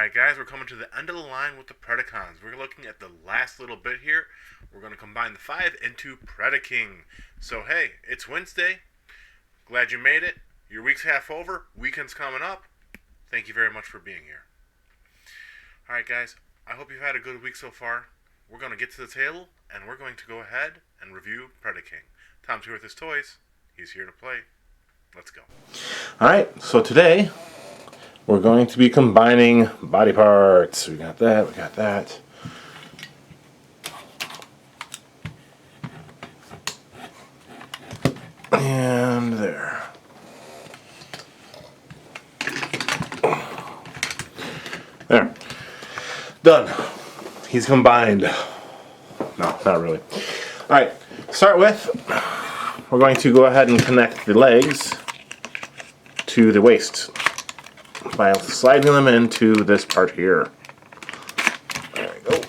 Alright guys, we're coming to the end of the line with the Predacons. We're looking at the last little bit here. We're going to combine the 5 into Predaking. So hey, it's Wednesday. Glad you made it. Your week's half over. Weekend's coming up. Thank you very much for being here. Alright guys, I hope you've had a good week so far. We're going to get to the table, and we're going to go ahead and review Predaking. Tom's here with his toys. He's here to play. Let's go. Alright, so today we're going to be combining body parts. We got that, we got that. And there. There. Done. He's combined. No, not really. Alright, start with, we're going to go ahead and connect the legs to the waist by sliding them into this part here. There we go.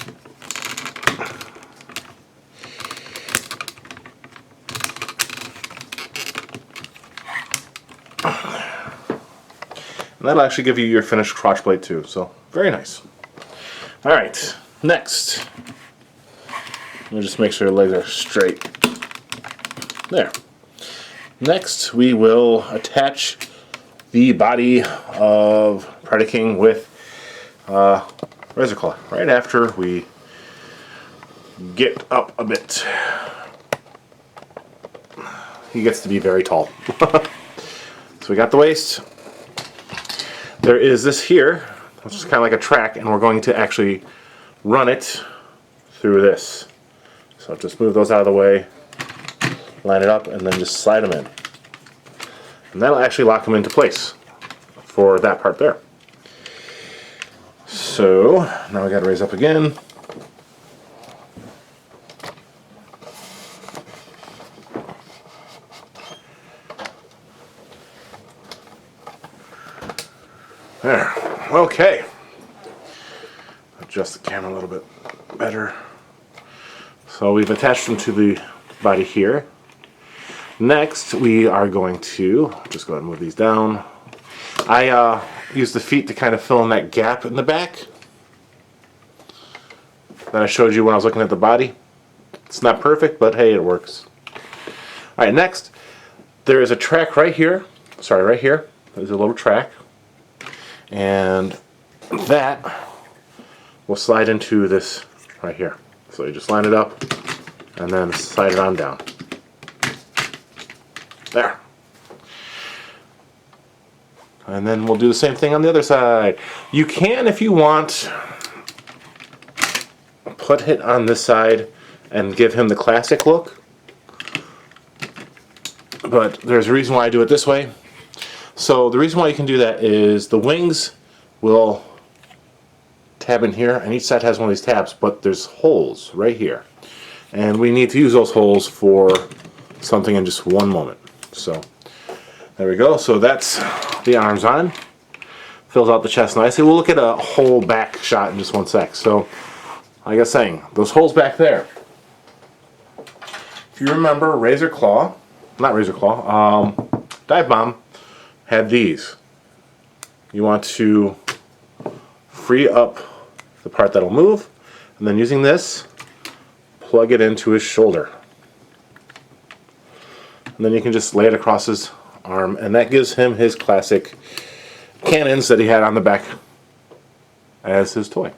And that'll actually give you your finished crotch plate too, so very nice. Alright, next, we'll just make sure the legs are straight. There. Next, we will attach the body of Predaking with razor claw right after we get up a bit. He gets to be very tall. So we got the waist. There is this here, which is kind of like a track, and we're going to actually run it through this. So just move those out of the way, line it up, and then just slide them in. And that'll actually lock them into place for that part there. So now we got to raise up again. There. Okay. Adjust the camera a little bit better. So we've attached them to the body here. Next, we are going to just go ahead and move these down. I use the feet to kind of fill in that gap in the back that I showed you when I was looking at the body. It's not perfect, but hey, it works. Alright, next, there is a track right here. Sorry, right here. There's a little track. And that will slide into this right here. So you just line it up and then slide it on down. There. And then we'll do the same thing on the other side. You can, if you want, put it on this side and give him the classic look. But there's a reason why I do it this way. So the reason why you can do that is the wings will tab in here, and each side has one of these tabs, but there's holes right here. And we need to use those holes for something in just one moment. So there we go. So that's the arms on. Fills out the chest nicely. We'll look at a whole back shot in just one sec. So like I was saying, those holes back there. If you remember, Razor Claw, not Razor Claw, Dive Bomb had these. You want to free up the part that'll move, and then using this, plug it into his shoulder. And then you can just lay it across his arm, and that gives him his classic cannons that he had on the back as his toy.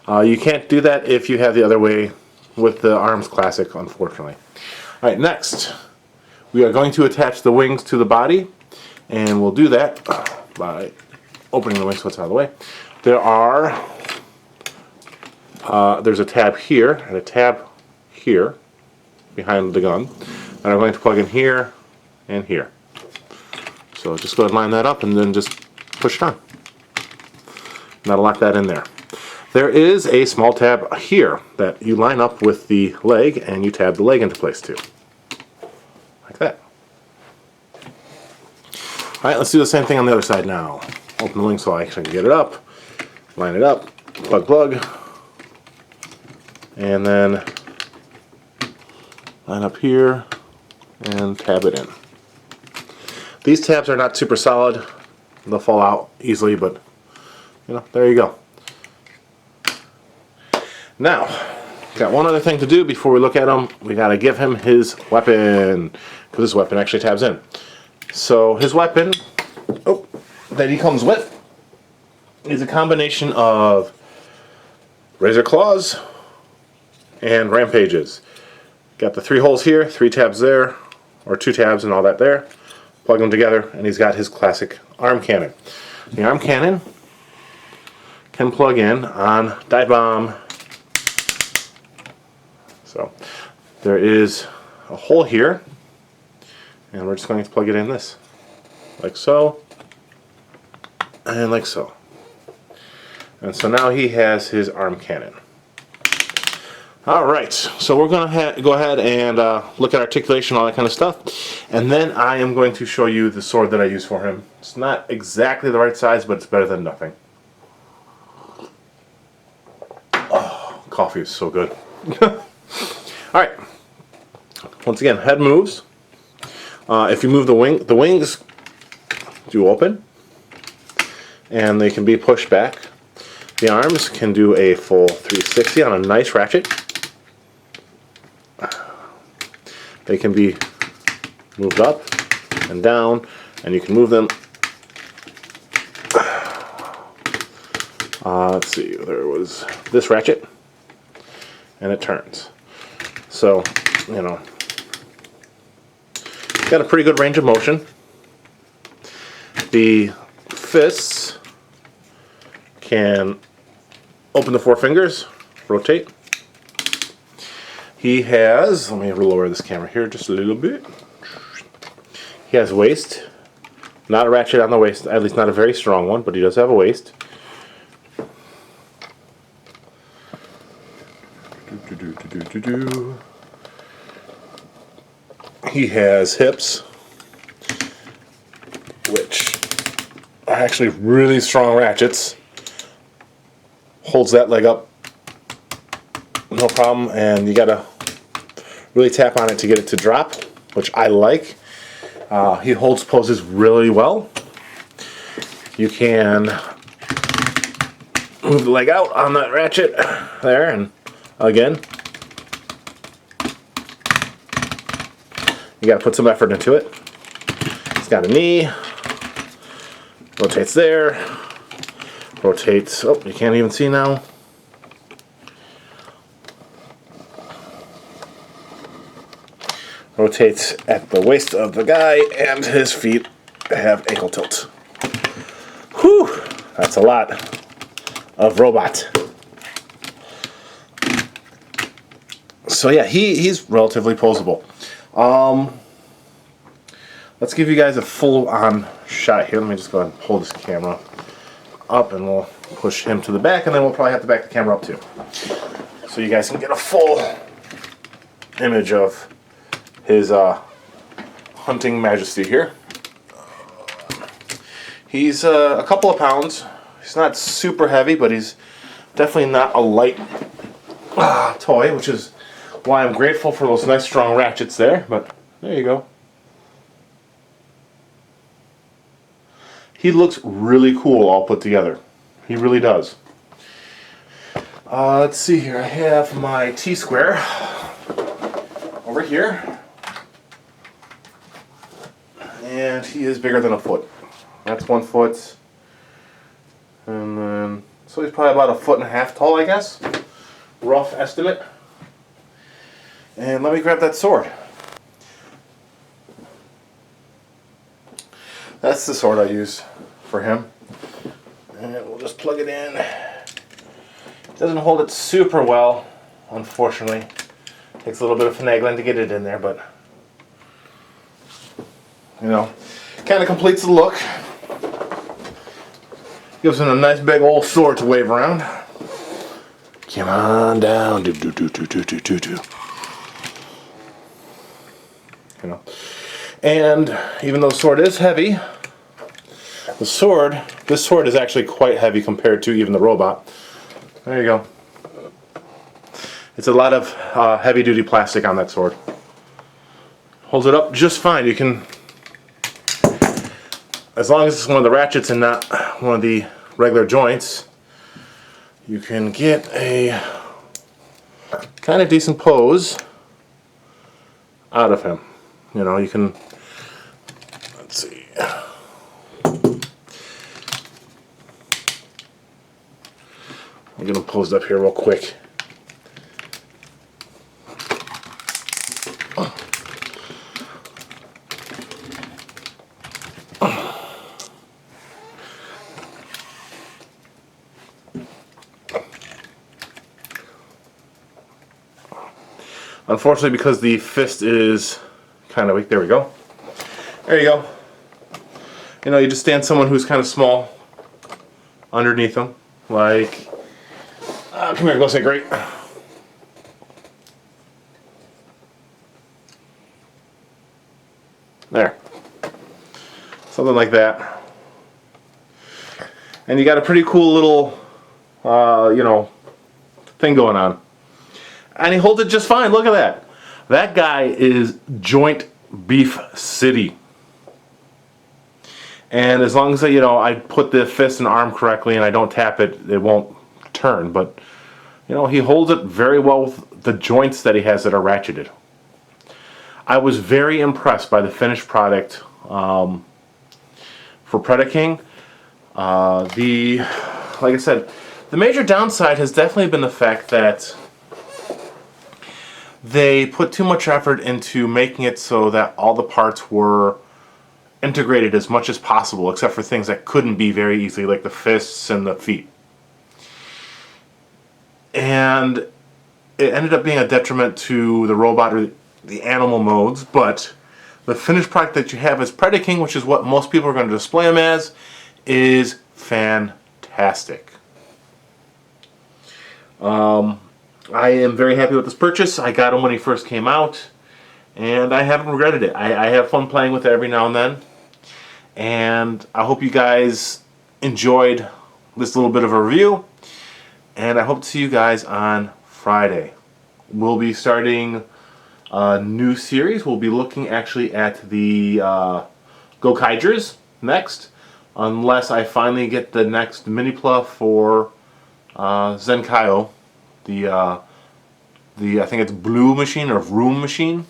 You can't do that if you have the other way with the arms classic, unfortunately. Alright, next, we are going to attach the wings to the body, and we'll do that by opening the wing so it's out of the way. There's a tab here and a tab here behind the gun, and I'm going to plug in here and here. So just go ahead and line that up and then just push it on. And that'll lock that in there. There is a small tab here that you line up with the leg, and you tab the leg into place too. Like that. Alright, let's do the same thing on the other side now. Open the wing so I can get it up, line it up, plug, and then line up here and tab it in. These tabs are not super solid. They'll fall out easily, but there you go. Now, got one other thing to do before we look at him. We got to give him his weapon, because this weapon actually tabs in. So his weapon that he comes with is a combination of razor claws and rampages. Got the 3 holes here, 3 tabs there, or 2 tabs and all that there. Plug them together, and he's got his classic arm cannon. The arm cannon can plug in on dive bomb. So there is a hole here, and we're just going to plug it in this, like so, and like so. And so now he has his arm cannon. Alright, so we're going to go ahead and look at articulation, all that kind of stuff. And then I am going to show you the sword that I use for him. It's not exactly the right size, but it's better than nothing. Oh, coffee is so good. Alright, once again, head moves. If you move the wings do open, and they can be pushed back. The arms can do a full 360 on a nice ratchet. They can be moved up and down, and you can move them. Let's see, there was this ratchet, and it turns. So, got a pretty good range of motion. The fists can open the 4 fingers, rotate. He has, let me lower this camera here just a little bit. He has waist, not a ratchet on the waist, at least not a very strong one, but he does have a waist. He has hips, which are actually really strong ratchets. Holds that leg up, no problem, and you gotta really tap on it to get it to drop, which I like. He holds poses really well. You can move the leg out on that ratchet there, and again, you gotta put some effort into it. It's got a knee, rotates there, rotates, oh, you can't even see now. Rotates at the waist of the guy, and his feet have ankle tilt. Whew, that's a lot of robot. So yeah, he's relatively posable. Let's give you guys a full-on shot here. Let me just go ahead and pull this camera up, and we'll push him to the back, and then we'll probably have to back the camera up too, so you guys can get a full image of his hunting majesty here. He's a couple of pounds. He's not super heavy, but he's definitely not a light toy, which is why I'm grateful for those nice strong ratchets there. But there you go. He looks really cool all put together. He really does. Let's see here. I have my T-square over here. And he is bigger than a foot. That's 1 foot. And then, so he's probably about 1.5 feet tall, I guess. Rough estimate. And let me grab that sword. That's the sword I use for him. And we'll just plug it in. It doesn't hold it super well, unfortunately. Takes a little bit of finagling to get it in there, but kind of completes the look. Gives him a nice big old sword to wave around. Come on down. And even though the sword is heavy, this sword is actually quite heavy compared to even the robot. There you go. It's a lot of heavy-duty plastic on that sword. Holds it up just fine. You can, as long as it's one of the ratchets and not one of the regular joints, you can get a kind of decent pose out of him. You know, you can, let's see. I'll get him posed up here real quick. Unfortunately, because the fist is kind of weak, there we go. There you go. You know, you just stand someone who's kind of small underneath them. Like, come here, go say great. There. Something like that. And you got a pretty cool little, you know, thing going on. And he holds it just fine. Look at that. That guy is Joint Beef City. And as long as you know, I put the fist and arm correctly and I don't tap it, it won't turn. But you know, he holds it very well with the joints that he has that are ratcheted. I was very impressed by the finished product for Predaking. Like I said, the major downside has definitely been the fact that they put too much effort into making it so that all the parts were integrated as much as possible, except for things that couldn't be very easily, like the fists and the feet. And it ended up being a detriment to the robot or the animal modes, but the finished product that you have as Predaking, which is what most people are going to display him as, is fantastic. I am very happy with this purchase. I got him when he first came out, and I haven't regretted it. I have fun playing with it every now and then, and I hope you guys enjoyed this little bit of a review, and I hope to see you guys on Friday. We'll be starting a new series. We'll be looking actually at the Gokaidras next, unless I finally get the next mini pluff for Zenkaio. I think it's Blue Machine or Vroom Machine.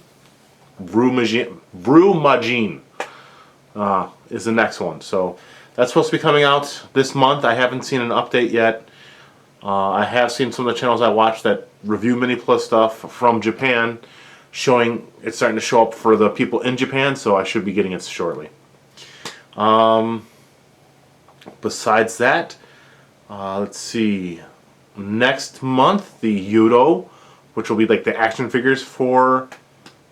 Vroomagine is the next one. So that's supposed to be coming out this month. I haven't seen an update yet. I have seen some of the channels I watch that review Mini Plus stuff from Japan, showing it's starting to show up for the people in Japan, so I should be getting it shortly. Besides that, let's see. Next month, the Yudo, which will be like the action figures for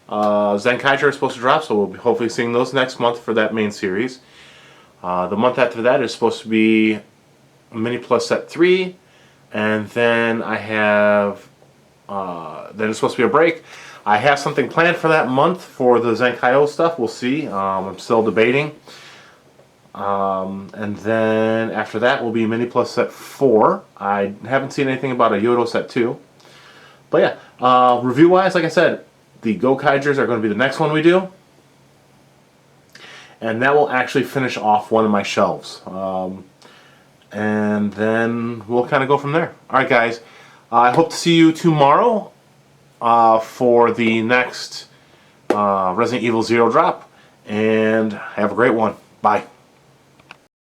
Zenkaidra, are supposed to drop, so we'll be hopefully seeing those next month for that main series. The month after that is supposed to be Mini Plus Set 3, and then I have, then it's supposed to be a break. I have something planned for that month for the Zenkaio stuff. We'll see. I'm still debating. And then after that will be Mini Plus Set 4. I haven't seen anything about a Yodo Set 2. But yeah, review-wise, like I said, the Gokaidras are going to be the next one we do. And that will actually finish off one of my shelves. And then we'll kind of go from there. Alright guys, I hope to see you tomorrow for the next Resident Evil Zero drop. And have a great one. Bye.